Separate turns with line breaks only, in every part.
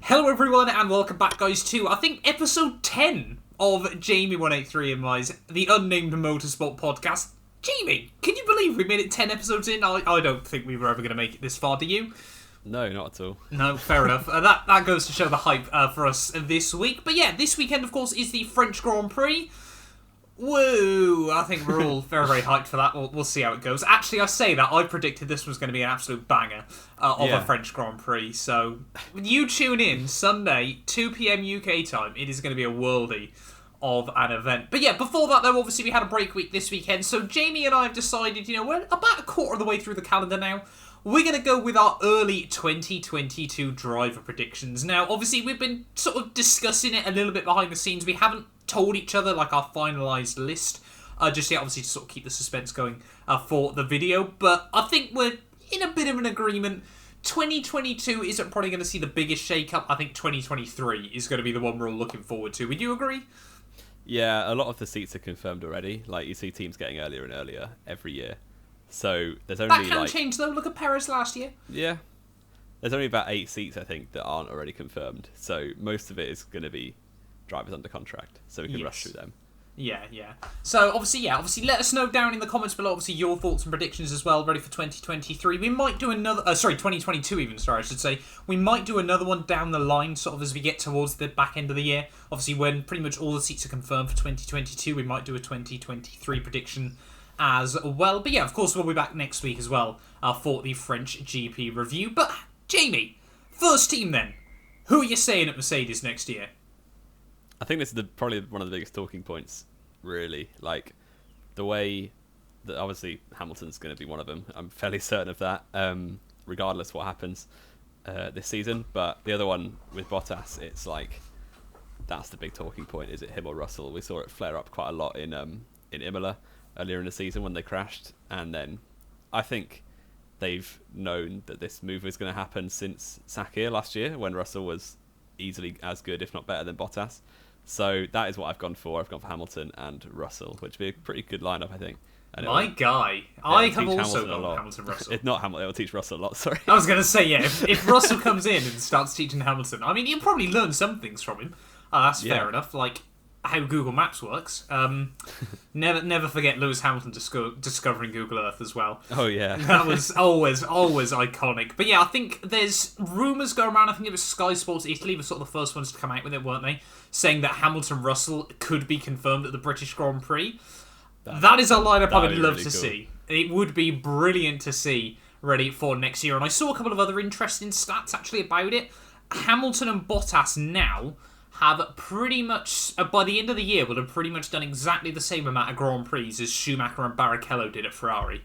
Hello everyone and welcome back guys to, I think, episode 10 of Jamie183 and the unnamed Motorsport podcast. Jamie, can you believe we made it 10 episodes in? I don't think we were ever going to make it this far, do you?
No, not at all.
No, fair enough. That goes to show the hype for us this week. But yeah, this weekend, of course, is the French Grand Prix. Woo! I think we're all very, very hyped for that. We'll see how it goes. Actually, I say that. I predicted this was going to be an absolute banger of a French Grand Prix. So, when you tune in Sunday, 2 p.m. UK time, it is going to be a worldie of an event. But yeah, before that, though, obviously we had a break week this weekend. So, Jamie and I have decided, we're about a quarter of the way through the calendar now. We're going to go with our early 2022 driver predictions. Now, obviously, we've been sort of discussing it a little bit behind the scenes. We haven't told each other like our finalised list just yet, obviously, to sort of keep the suspense going for the video. But I think we're in a bit of an agreement. 2022 isn't probably going to see the biggest shake-up. I think 2023 is going to be the one we're all looking forward to. Would you agree?
Yeah, a lot of the seats are confirmed already. Like, you see teams getting earlier and earlier every year. So there's only
that can change though. Look at Perez last year.
Yeah, there's only about 8 seats I think that aren't already confirmed. So most of it is going to be drivers under contract, so we can rush through them.
Yeah. So obviously, let us know down in the comments below. Obviously, your thoughts and predictions as well. Ready for 2023? We might do another. 2022 even. Sorry, I should say. We might do another one down the line, sort of as we get towards the back end of the year. Obviously, when pretty much all the seats are confirmed for 2022, we might do a 2023 prediction as well. But yeah, of course, we'll be back next week as well for the French GP review. But Jamie, first team then. Who are you saying at Mercedes next year?
I think this is probably one of the biggest talking points, really. Like, the way that obviously Hamilton's going to be one of them. I'm fairly certain of that, regardless what happens this season. But the other one with Bottas, it's like, that's the big talking point. Is it him or Russell? We saw it flare up quite a lot in Imola earlier in the season when they crashed. And then I think they've known that this move was going to happen since Sakir last year, when Russell was easily as good, if not better, than Bottas. So that is what I've gone for. I've gone for Hamilton and Russell, which would be a pretty good lineup, I think. And
My guy. I have also gone Hamilton Russell.
It's not Hamilton, it'll teach Russell a lot, sorry.
I was going to say, yeah, if Russell comes in and starts teaching Hamilton, I mean, you'll probably learn some things from him. That's fair enough, like how Google Maps works. Never forget Lewis Hamilton discovering Google Earth as well.
Oh, yeah.
That was always iconic. But yeah, I think there's rumours going around. I think it was Sky Sports Italy were sort of the first ones to come out with it, weren't they? Saying that Hamilton-Russell could be confirmed at the British Grand Prix. That is a lineup I would love to see. It would be brilliant to see ready for next year. And I saw a couple of other interesting stats actually about it. Hamilton and Bottas now have pretty much, by the end of the year, will have pretty much done exactly the same amount of Grand Prix as Schumacher and Barrichello did at Ferrari.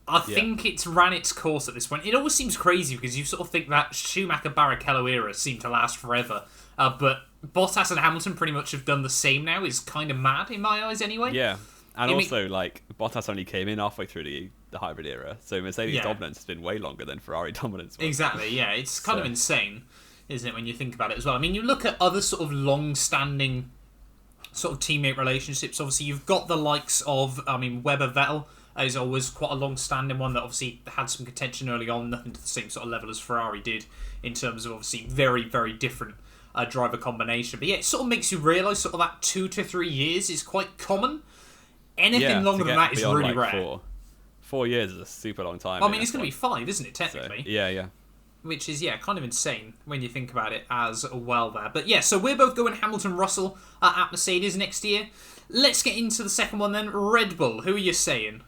I think it's ran its course at this point. It always seems crazy because you sort of think that Schumacher-Barrichello era seemed to last forever. But Bottas and Hamilton pretty much have done the same now. Is kind of mad in my eyes anyway.
Yeah, and Bottas only came in halfway through the hybrid era. So Mercedes dominance has been way longer than Ferrari dominance was.
Exactly, yeah. It's kind of insane, isn't it, when you think about it as well? I mean, you look at other sort of long-standing sort of teammate relationships. Obviously, you've got the likes of, Webber-Vettel is always quite a long-standing one that obviously had some contention early on, nothing to the same sort of level as Ferrari did in terms of obviously very, very different driver combination. But yeah, it sort of makes you realise sort of that 2 to 3 years is quite common. Anything longer than that is really rare.
4 years is a super long time.
I mean, it's going to be 5, isn't it, technically?
So, yeah.
Which is, kind of insane when you think about it as well there. But yeah, so we're both going Hamilton-Russell at Mercedes next year. Let's get into the second one then. Red Bull, who are you saying?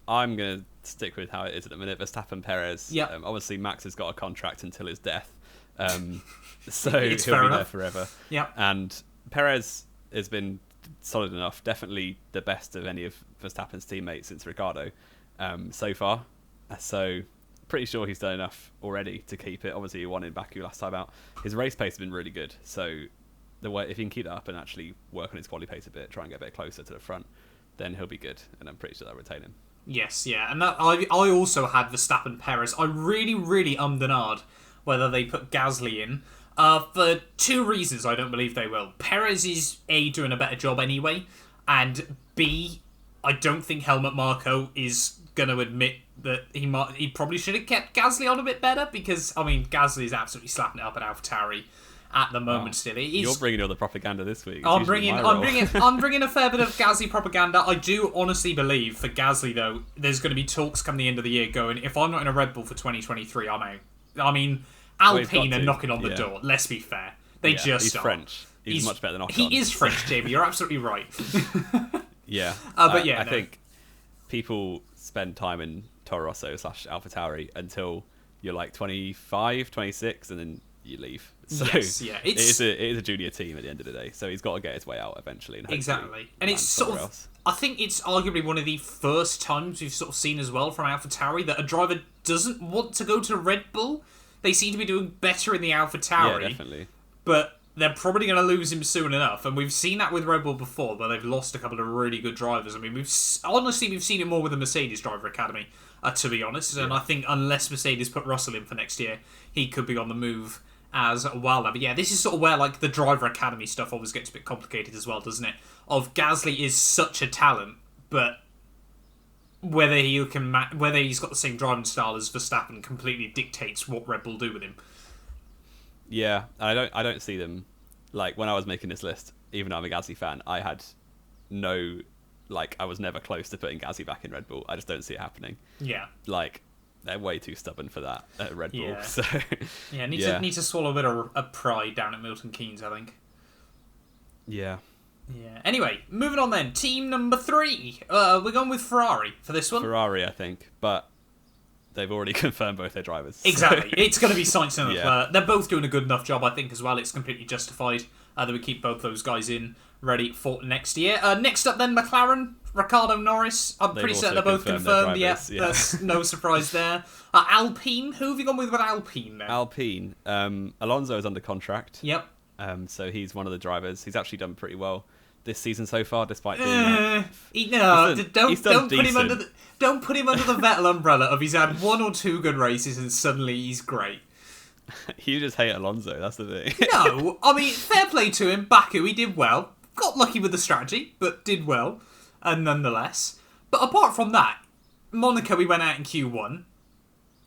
I'm going to stick with how it is at the minute. Verstappen, Perez.
Yeah.
Obviously, Max has got a contract until his death. So he'll be there forever.
Yeah.
And Perez has been solid enough. Definitely the best of any of Verstappen's teammates since Ricciardo so far. So pretty sure he's done enough already to keep it. Obviously, he won in Baku last time out. His race pace has been really good. So if he can keep that up and actually work on his quali pace a bit, try and get a bit closer to the front, then he'll be good. And I'm pretty sure they'll retain him.
Yes, yeah. And that, I also had Verstappen Perez. I really, really ummed and ahed whether they put Gasly in. For 2 reasons I don't believe they will. Perez is A, doing a better job anyway, and B, I don't think Helmut Marko is going to admit that he probably should have kept Gasly on a bit better, because, I mean, Gasly is absolutely slapping it up at AlphaTauri at the moment. Still,
you're bringing all the propaganda this week.
I'm bringing a fair bit of Gasly propaganda. I do honestly believe for Gasly though, there's going to be talks come the end of the year going, if I'm not in a Red Bull for 2023, I'm out. I mean, Alpine are knocking on the door. Let's be fair,
he's French. He's much better than Ocon.
He is French, Jamie. You're absolutely right.
Yeah,
but
I think people spend time in Toro Rosso / AlphaTauri until you're like 25, 26, and then you leave. So it is a junior team at the end of the day. So he's got to get his way out eventually. And
exactly. And it's sort of, I think it's arguably one of the first times we've sort of seen as well from AlphaTauri that a driver doesn't want to go to Red Bull. They seem to be doing better in the AlphaTauri.
Yeah, definitely.
But they're probably going to lose him soon enough. And we've seen that with Red Bull before, where they've lost a couple of really good drivers. I mean, we've seen it more with the Mercedes driver academy, to be honest. And I think unless Mercedes put Russell in for next year, he could be on the move as well. But yeah, this is sort of where like the driver academy stuff always gets a bit complicated as well, doesn't it? Of Gasly is such a talent, but whether he's got the same driving style as Verstappen completely dictates what Red Bull do with him.
Yeah, I don't see them, like when I was making this list, even though I'm a Gasly fan, I had I was never close to putting Gasly back in Red Bull. I just don't see it happening.
Yeah.
Like, they're way too stubborn for that at Red Bull. So
need to swallow a bit of pride down at Milton Keynes, I think.
Yeah.
Yeah. Anyway, moving on then. Team number 3. We're going with Ferrari for this one.
Ferrari, I think, but they've already confirmed both their drivers.
Exactly. It's going to be Sainz and Leclerc. They're both doing a good enough job, I think, as well. It's completely justified that we keep both those guys in ready for next year. Next up then, McLaren, Ricardo Norris. I'm pretty certain they're both confirmed. There's no surprise there. Alpine, who have you gone with Alpine then?
Alpine. Alonso is under contract.
Yep.
So he's one of the drivers. He's actually done pretty well this season so far, despite being
don't put him under the Vettel umbrella of he's had 1 or 2 good races and suddenly he's great.
You just hate Alonso, that's the thing.
No, I mean, fair play to him. Baku, he did well. Got lucky with the strategy, but did well, nonetheless. But apart from that, Monaco, he went out in Q1.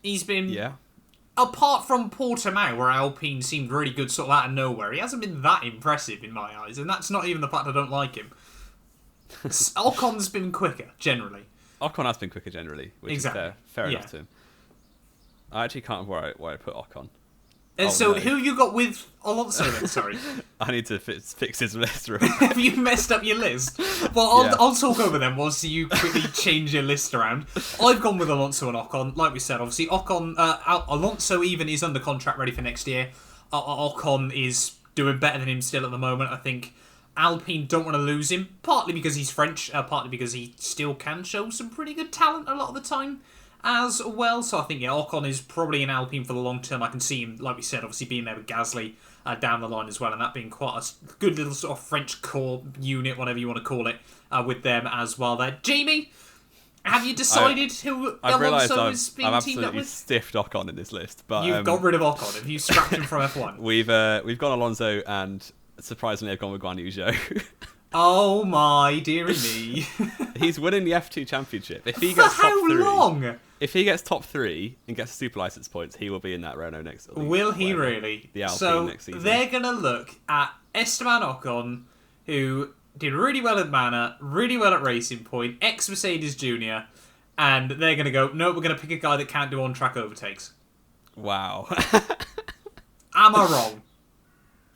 He's been...
Yeah.
Apart from Portimao, where Alpine seemed really good sort of out of nowhere, he hasn't been that impressive in my eyes, and that's not even the fact I don't like him. Ocon's been quicker, generally.
Ocon has been quicker, generally, which is fair enough to him. I actually can't remember where I put Ocon.
And who you got with Alonso then, sorry?
I need to fix his list.
Have you messed up your list? Well, I'll talk over them whilst you quickly change your list around. I've gone with Alonso and Ocon. Like we said, obviously, Alonso even is under contract ready for next year. Ocon is doing better than him still at the moment. I think Alpine don't want to lose him, partly because he's French, partly because he still can show some pretty good talent a lot of the time as well. So I think, Ocon is probably in Alpine for the long term. I can see him, like we said, obviously being there with Gasly down the line as well, and that being quite a good little sort of French core unit, whatever you want to call it, with them as well there. Jamie, have you decided who Alonso is being teamed up with?
I've absolutely stiffed Ocon in this list. But
you've got rid of Ocon. Have you scrapped him from F1?
We've gone Alonso, and surprisingly I've gone with Guan Yu Zhou.
Oh my dearie me.
He's winning the F2 championship. If he
For
gets
how
top 3,
long?
If he gets top 3 and gets super license points, he will be in that Renault next season.
Will he really?
The Alpine next season.
They're going to look at Esteban Ocon, who did really well at Mana, really well at Racing Point, ex-Mercedes Junior, and they're going to go, no, we're going to pick a guy that can't do on-track overtakes.
Wow.
Am I wrong?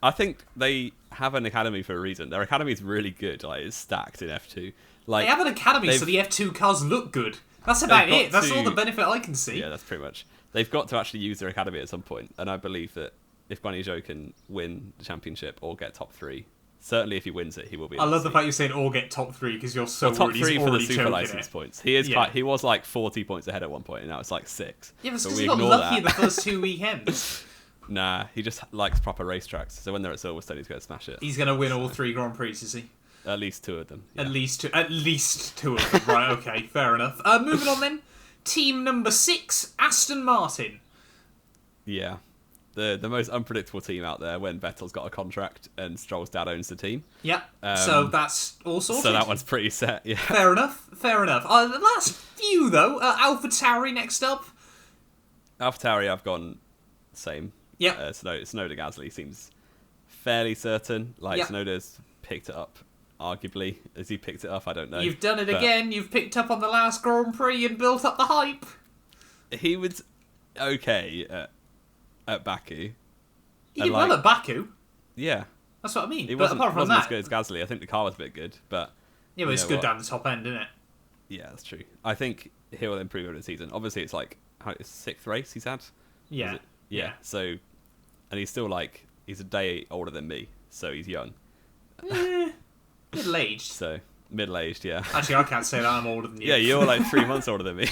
I think they have an academy for a reason. Their academy is really good. Like, it's stacked in F2. Like,
they have an academy so the F2 cars look good. That's about it. That's all the benefit I can see.
Yeah, that's pretty much. They've got to actually use their academy at some point, and I believe that if Guan Yu Zhou can win the championship or get top 3, certainly if he wins it, he will be.
I love the fact you're saying or get top 3 because you're so
top 3 for the super
license
points. He is. He was like 40 points ahead at one point, and now it's like 6.
Yeah, but because he got lucky in the first 2 weekends.
Nah, he just likes proper racetracks. So when they're at Silverstone, he's going to smash it.
He's going to win all 3 Grand Prix, is he?
At least 2 of them. Yeah.
At least two of them. Right, okay, fair enough. Moving on then. Team number 6, Aston Martin.
Yeah. the most unpredictable team out there when Vettel's got a contract and Stroll's dad owns the team.
Yeah. So that's all sorted.
So that one's pretty set. Yeah.
Fair enough. The last few though. AlphaTauri next up.
AlphaTauri, I've gone same.
Yeah.
Tsunoda Gasly seems fairly certain. Like Tsunoda's picked it up. Arguably, has he picked it up? I don't know.
You've done it again. You've picked up on the last Grand Prix and built up the hype.
He was okay at Baku.
He did well at Baku.
Yeah.
That's what I mean.
He
but apart from
wasn't
that,
as good as Gasly. I think the car was a bit good, but
yeah, but it's good down the top end, isn't it?
Yeah, that's true. I think he'll improve over the season. Obviously, it's like his 6th race he's had.
Yeah.
Yeah. So, and he's still like he's a day older than me, so he's young.
Middle-aged.
So middle-aged, yeah.
Actually, I can't say that. I'm older than you.
Yeah, you're like 3 months older than me.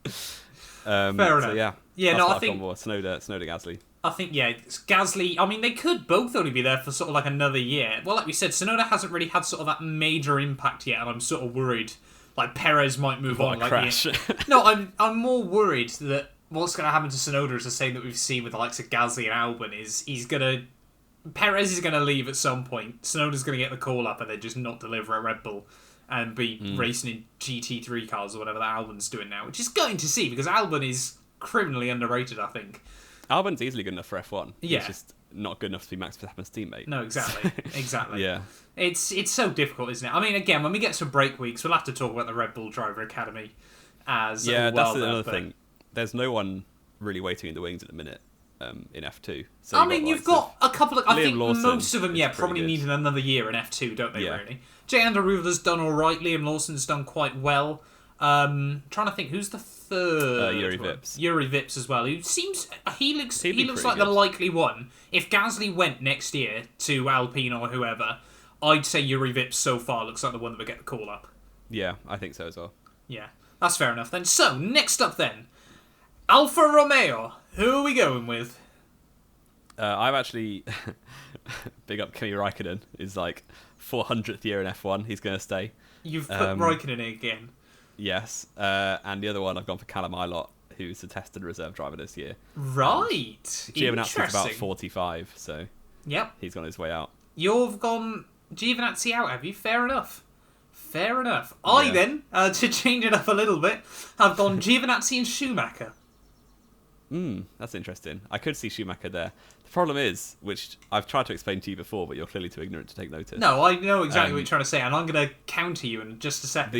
Fair enough.
So yeah.
No, I think
Tsunoda Gasly.
I think it's Gasly. I mean, they could both only be there for sort of like another year. Well, like we said, Tsunoda hasn't really had sort of that major impact yet, and I'm sort of worried. Like Perez might move on. Like
crash.
No, I'm more worried that what's going to happen to Tsunoda is the same that we've seen with the likes of Gasly and Albon. Is Perez is going to leave at some point. Tsunoda's going to get the call up and then just not deliver at Red Bull and be racing in GT3 cars or whatever that Albon's doing now, which is going to see because Albon is criminally underrated, I think.
Albon's easily good enough for F1.
Yeah.
He's just not good enough to be Max Verstappen's teammate.
No, exactly. Exactly.
Yeah.
It's so difficult, isn't it? I mean, again, when we get some break weeks, we'll have to talk about the Red Bull Driver Academy as well.
That's another thing. There's no one really waiting in the wings at the minute in F2. So
you've got a couple of... I think
Lawson
most of them, probably
good.
need another year in F2, don't they, really? Jay Anderuva's done all right. Liam Lawson's done quite well. Trying to think, who's the third?
Yuri Vips.
Yuri Vips as well. Who seems... He looks like
good.
the likely one. If Gasly went next year to Alpine or whoever, I'd say Yuri Vips so far looks like the one that would get the call up.
Yeah, I think so as well.
Yeah, that's fair enough then. So, next up then, Alfa Romeo. Who are we going with?
I've actually... Big up Kimi Räikkönen. Is like 400th year in F1. He's going to stay.
You've put Räikkönen in again.
Yes. And the other one, I've gone for Callum Ilott, who's a tested reserve driver this year.
Right.
Giovinazzi's about 45, so
yep,
he's on his way out.
You've gone Giovinazzi out, have you? Fair enough. I then, to change it up a little bit, have gone Giovinazzi and Schumacher.
That's interesting. I could see Schumacher there. The problem is, which I've tried to explain to you before, but you're clearly too ignorant to take notice.
No, I know exactly what you're trying to say, and I'm going to counter you in just a second.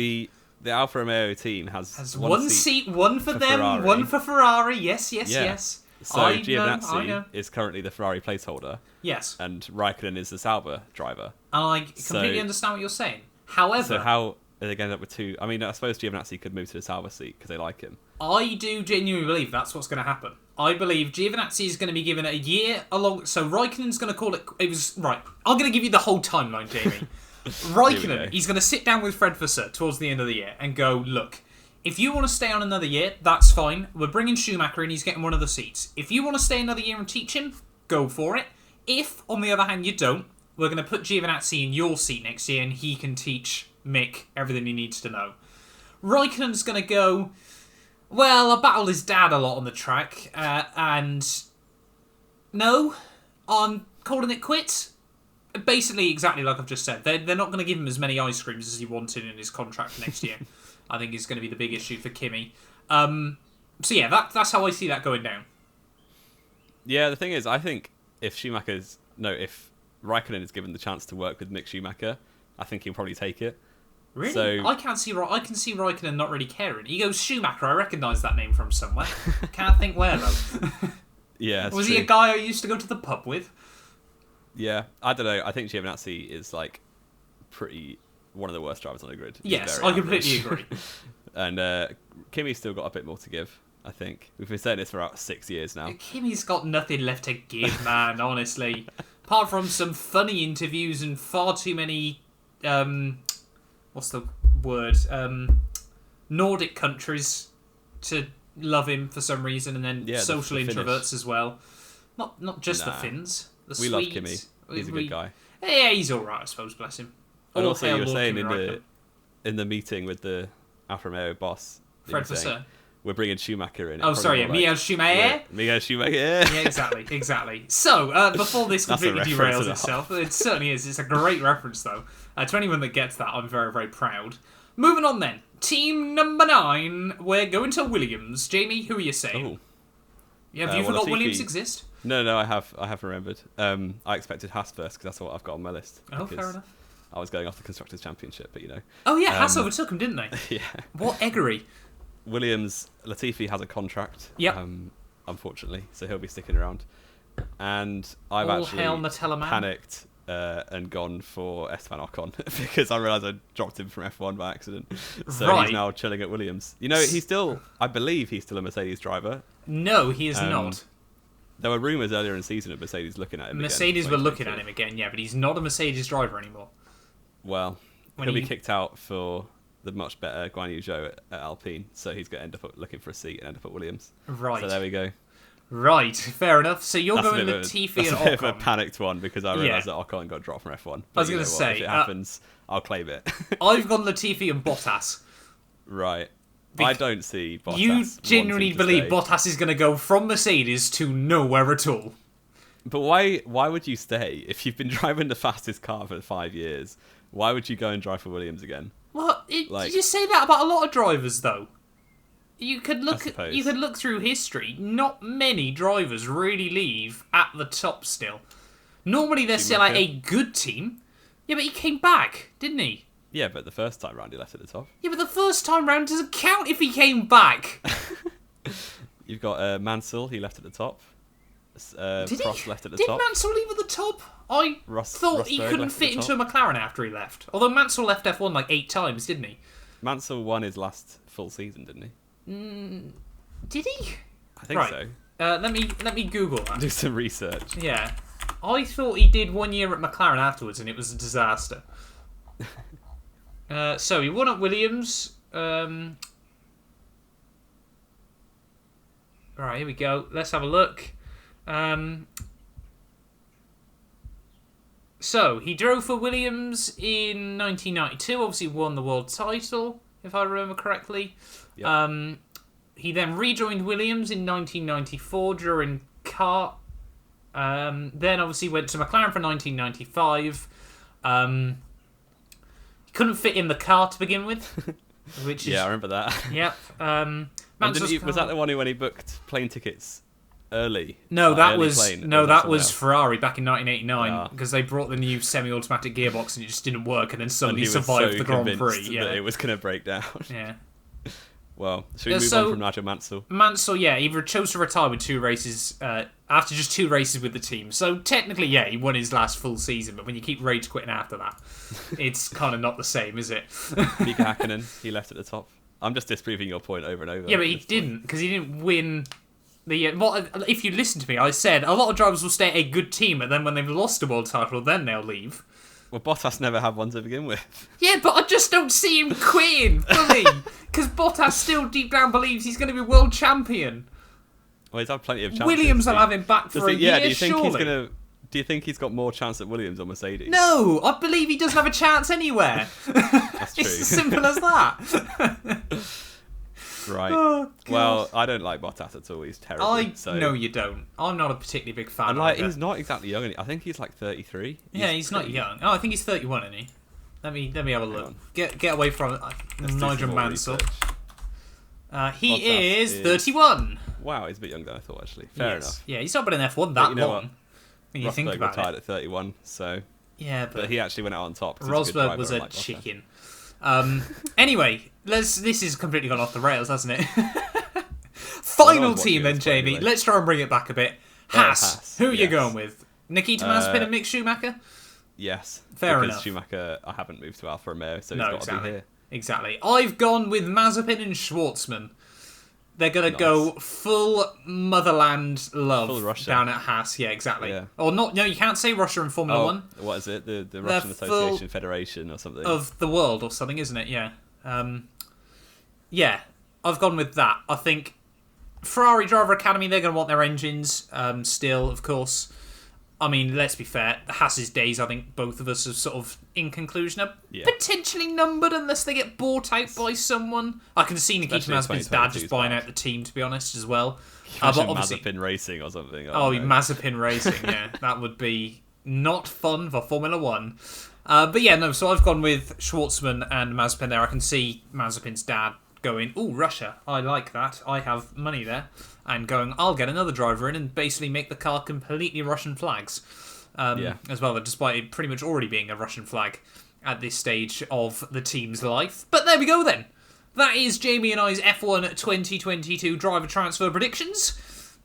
The Alfa Romeo team has
one seat, one for them,
Ferrari.
One for Ferrari. Yes.
So Giovinazzi is currently the Ferrari placeholder.
Yes.
And Raikkonen is the Sauber driver.
And I completely understand what you're saying. However...
So how are they going to end up with two? I mean, I suppose Giovinazzi could move to the Sauber seat because they like him.
I do genuinely believe that's what's going to happen. I believe Giovinazzi is going to be given a year along... So Raikkonen's going to call it... It was... Right. I'm going to give you the whole timeline, Jamie. Raikkonen, he's going to sit down with Fred Vasseur towards the end of the year and go, look, if you want to stay on another year, that's fine. We're bringing Schumacher in, he's getting one of the seats. If you want to stay another year and teach him, go for it. If, on the other hand, you don't, we're going to put Giovinazzi in your seat next year and he can teach Mick everything he needs to know. Raikkonen's going to go, well, I battled his dad a lot on the track, and no, I'm calling it quits. Basically, exactly like I've just said. They're not going to give him as many ice creams as he wanted in his contract for next year. I think is going to be the big issue for Kimi. So yeah, that's how I see that going down.
Yeah, the thing is, I think if Raikkonen is given the chance to work with Mick Schumacher, I think he'll probably take it.
Really?
So,
I can see Raikkonen not really caring. He goes, Schumacher, I recognise that name from somewhere. Can't think where though.
Yeah,
was he a guy I used to go to the pub with?
Yeah, I don't know. I think Giovinazzi is like pretty one of the worst drivers on the grid.
Yes, I completely agree.
And Kimi's still got a bit more to give, I think. We've been saying this for about 6 years now.
Kimi's got nothing left to give, man, honestly. Apart from some funny interviews and far too many, what's the word? Nordic countries to love him for some reason, and then social introverts as well. Not just the Finns. The
we
Swedes.
love Kimi. He's a good guy.
Yeah, he's all right, I suppose. Bless him.
And also, you were saying in the meeting with the Alfa Romeo boss,
Fred Vasseur,
we're bringing Schumacher in.
Oh, sorry, Michael Schumacher.
Michael Schumacher.
Yeah, exactly. So, before this completely derails itself, it certainly is. It's a great reference, though. To anyone that gets that, I'm very, very proud. Moving on, then. Team number 9, we're going to Williams. Jamie, who are you saying?
Oh.
Yeah, have you forgot Latifi. Williams exist?
No, I have remembered. I expected Haas first because that's what I've got on my list.
Oh, fair enough.
I was going off the Constructors' Championship, but
Oh, yeah, Haas overtook him, didn't they?
Yeah.
What eggery.
Williams, Latifi has a contract, unfortunately, so he'll be sticking around. And I've actually panicked and gone for Esteban Ocon because I realised I dropped him from F1 by accident. So he's now chilling at Williams. I believe he's still a Mercedes driver.
No, he is not.
There were rumours earlier in the season of Mercedes looking at him
Mercedes were looking at him again, yeah, but he's not a Mercedes driver anymore.
Well, he'll be kicked out for the much better Guan Yu Zhou at Alpine, so he's going to end up looking for a seat and end up at Williams.
Right.
So there we go.
Right, fair enough. So you're going Latifi and Ocon.
That's a bit of a panicked one because I realised that Ocon got dropped from F1.
I was going to say...
if it happens, I'll claim it.
I've gone Latifi and Bottas.
Right. I don't see Bottas.
You genuinely believe Bottas is going to go from Mercedes to nowhere at all?
But why would you stay? If you've been driving the fastest car for 5 years, why would you go and drive for Williams again?
Well, did you say that about a lot of drivers, though? You could look through history. Not many drivers really leave at the top still. Normally they're still at a good team. Yeah, but he came back, didn't he?
Yeah, but the first time round he left at the top.
Yeah, but the first time round doesn't count if he came back.
You've got Mansell, he left at the top. Prost left at the top.
Did Mansell leave at the top? I thought he couldn't fit into a McLaren after he left. Although Mansell left F1 like 8 times, didn't he?
Mansell won his last full season, didn't he?
Did he?
I think so.
Let me Google that.
Do some research.
Yeah. I thought he did 1 year at McLaren afterwards and it was a disaster. So he won at Williams. Right, here we go. Let's have a look. So he drove for Williams in 1992. Obviously won the world title, if I remember correctly. Yep. He then rejoined Williams in 1994 during kart. Then obviously went to McLaren for 1995. He couldn't fit in the car to begin with. Which is,
I remember that.
Yep.
Was that the one when he booked plane tickets early?
No, that was Ferrari back in 1989 because they brought the new semi-automatic gearbox and it just didn't work, and then suddenly survived the Grand Prix. Yeah,
that it was going to break down.
Yeah.
Well, should we move on from Nigel Mansell?
Mansell, he chose to retire with 2 races after just 2 races with the team. So technically, he won his last full season. But when you keep rage quitting after that, it's kind of not the same, is it?
Mika Hakkinen, he left at the top. I'm just disproving your point over and over.
Yeah, but he didn't because he didn't win. If you listen to me, I said a lot of drivers will stay at a good team, and then when they've lost a world title, then they'll leave.
Well, Bottas never had one to begin with.
Yeah, but I just don't see him quitting fully because Bottas still deep down believes he's going to be world champion.
Well, he's had plenty of chances.
Williams will have him back for a year.
Do you think he's got more chance at Williams or Mercedes?
No, I believe he doesn't have a chance anywhere.
That's true.
It's as simple as that.
Right. Oh, well, I don't like Bottas at all. He's terrible.
No, you don't. I'm not a particularly big fan of him.
He's not exactly young. I think he's like 33.
He's not young. Oh, I think he's 31, isn't he? Let me have a look. Get away from Nigel Mansell. He is 31.
Wow, he's a bit younger than I thought, actually. Fair enough.
Yeah, he's not been in F1 that long. When you think about
retired at 31, so...
Yeah, but
he actually went out on top.
Rosberg was a chicken. Anyway, this is completely gone off the rails, hasn't it? Final team then, Jamie. Anyway. Let's try and bring it back a bit. Haas. Who are you going with? Nikita Mazepin and Mick Schumacher?
Yes.
Fair
because
enough.
Schumacher, I haven't moved to Alfa Romeo, so he's got to be here.
Exactly. I've gone with Mazepin and Schwartzman. They're going to go full motherland love down at Haas. Yeah, exactly. Yeah. Or not? No, you can't say Russia in Formula 1.
What is it? The Russian Association Federation or something?
Of the world or something, isn't it? Yeah. I've gone with that. I think Ferrari Driver Academy, they're going to want their engines still, of course. I mean, let's be fair, Haas's days, I think both of us are sort of, in conclusion, are potentially numbered unless they get bought out by someone. I can see Nikita Mazepin's dad just buying out the team, to be honest, as well.
But Mazepin Racing or something.
Mazepin Racing, yeah. That would be not fun for Formula 1. But yeah, no, so I've gone with Schwartzman and Mazepin there. I can see Mazepin's dad going, ooh, Russia, I like that. I have money there. And going, I'll get another driver in and basically make the car completely Russian flags. As well, despite it pretty much already being a Russian flag at this stage of the team's life. But there we go then. That is Jamie and I's F1 2022 driver transfer predictions.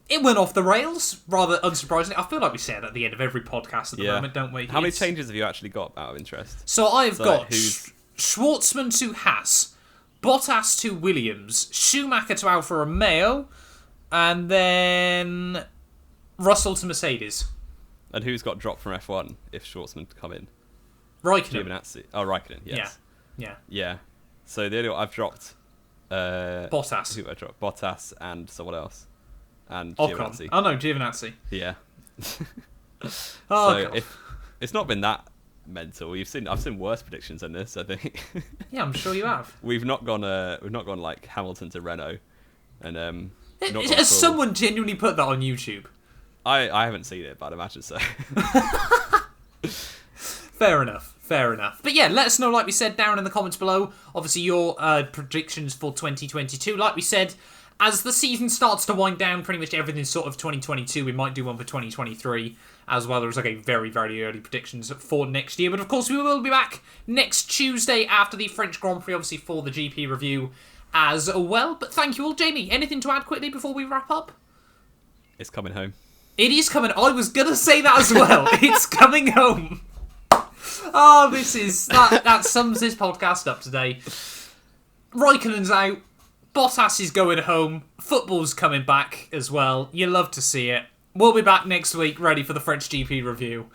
It went off the rails, rather unsurprisingly. I feel like we say it at the end of every podcast at the moment, don't we?
How many changes have you actually got out of interest?
So I've got Schwartzman to Haas, Bottas to Williams, Schumacher to Alfa Romeo, and then Russell to Mercedes.
And who's got dropped from F1 if Schwartzman come in?
Raikkonen.
Giovinazzi. Oh, Raikkonen, yes.
Yeah.
So the only one I've dropped...
Bottas.
Who I dropped? Bottas and someone else. And
Giovinazzi. Oh, no, Giovinazzi.
Yeah.
God.
If it's not been that mental. I've seen worse predictions than this, I think.
Yeah, I'm sure you have.
We've not gone like Hamilton to Renault, and
has someone genuinely put that on YouTube?
I haven't seen it, but I'd imagine so.
Fair enough. But yeah, let us know, like we said, down in the comments below. Obviously, your predictions for 2022. Like we said, as the season starts to wind down, pretty much everything's sort of 2022. We might do one for 2023 as well. There's like a very, very early predictions for next year. But of course, we will be back next Tuesday after the French Grand Prix, obviously for the GP review as well. But thank you all. Jamie, anything to add quickly before we wrap up?
It's coming home.
It is coming. I was going to say that as well. It's coming home. Oh, that sums this podcast up today. Raikkonen's out. Bottas is going home. Football's coming back as well. You love to see it. We'll be back next week ready for the French GP review.